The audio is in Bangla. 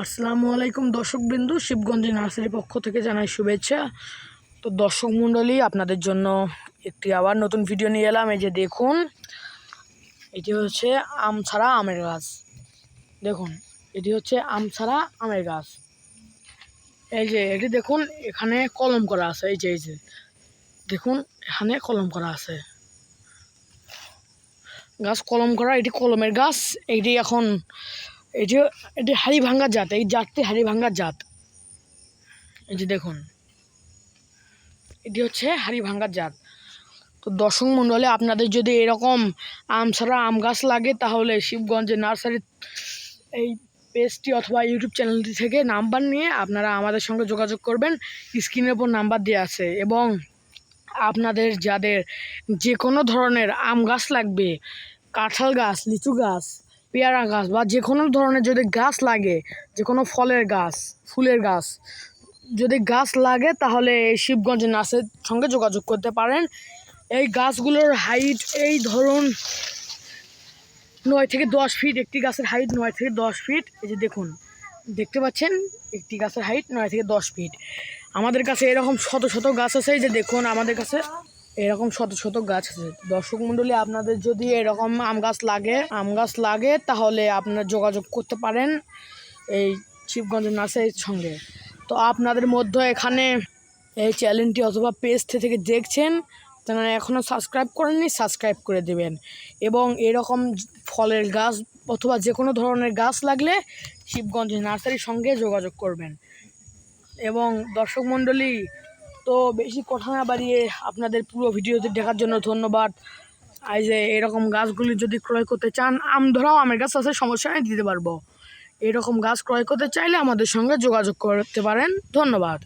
আসসালামু আলাইকুম দর্শকবৃন্দ, শিবগঞ্জ নার্সারির পক্ষ থেকে জানাই শুভেচ্ছা। তো দর্শক মণ্ডলী, আপনাদের জন্য একটি আবার নতুন ভিডিও নিয়ে এলাম। এই যে দেখুন, এটি হচ্ছে আমছাড়া আমের গাছ। দেখুন, এটি হচ্ছে আমছাড়া আমের গাছ। এই যে এটি দেখুন, এখানে কলম করা আছে। এই যে দেখুন, এখানে কলম করা আছে। গাছ কলম করা, এটি কলমের গাছ। এটি এখন এটি হাড়ি ভাঙ্গার জাত। এই জাতটি হাড়ি ভাঙ্গার জাত। এই যে দেখুন, এটি হচ্ছে হাড়ি ভাঙ্গার জাত। তো দর্শক মণ্ডলী, আপনাদের যদি এরকম আমছাড়া আম গাছ লাগে, তাহলে শিবগঞ্জের নার্সারির এই পেজটি অথবা ইউটিউব চ্যানেলটি থেকে নাম্বার নিয়ে আপনারা আমাদের সঙ্গে যোগাযোগ করবেন। স্ক্রিনের উপর নাম্বার দেওয়া আছে। এবং আপনাদের যাদের যে কোনো ধরনের আম গাছ লাগবে, কাঁঠাল গাছ, লিচু গাছ, পেয়ারা গাছ বা যে কোনো ধরনের যদি গাছ লাগে, যে কোনো ফলের গাছ, ফুলের গাছ যদি গাছ লাগে, তাহলে শিবগঞ্জ নার্সারির সঙ্গে যোগাযোগ করতে পারেন। এই গাছগুলোর হাইট এই ধরুন 9 থেকে 10 ফিট। একটি গাছের হাইট 9 থেকে 10 ফিট। এই যে দেখুন, দেখতে পাচ্ছেন, একটি গাছের হাইট 9 থেকে 10 ফিট। আমাদের কাছে এরকম শত শত গাছ আছে। এই যে দেখুন, আমাদের কাছে এরকম শত শত গাছ আছে। দর্শক মণ্ডলী, আপনাদের যদি এরকম আম গাছ লাগে তাহলে আপনারা যোগাযোগ করতে পারেন এই শিবগঞ্জ নার্সারির সঙ্গে। তো আপনাদের মধ্যে এখানে এই চ্যানেলটি অথবা পেজ থেকে দেখছেন, তারা এখনও সাবস্ক্রাইব করেননি, সাবস্ক্রাইব করে দেবেন। এবং এরকম ফলের গাছ অথবা যে কোনো ধরনের গাছ লাগলে শিবগঞ্জ নার্সারির সঙ্গে যোগাযোগ করবেন। এবং দর্শক মণ্ডলী, তো বেশি কথা না বাড়িয়ে আপনাদের পুরো ভিডিওতে দেখার জন্য ধন্যবাদ। এই যে এরকম গাছগুলি যদি ক্রয় করতে চান, আম ধরাও আমের গাছ আছে, সমস্যা নেই, দিতে পারবো। এরকম গাছ ক্রয় করতে চাইলে আমাদের সঙ্গে যোগাযোগ করতে পারেন। ধন্যবাদ।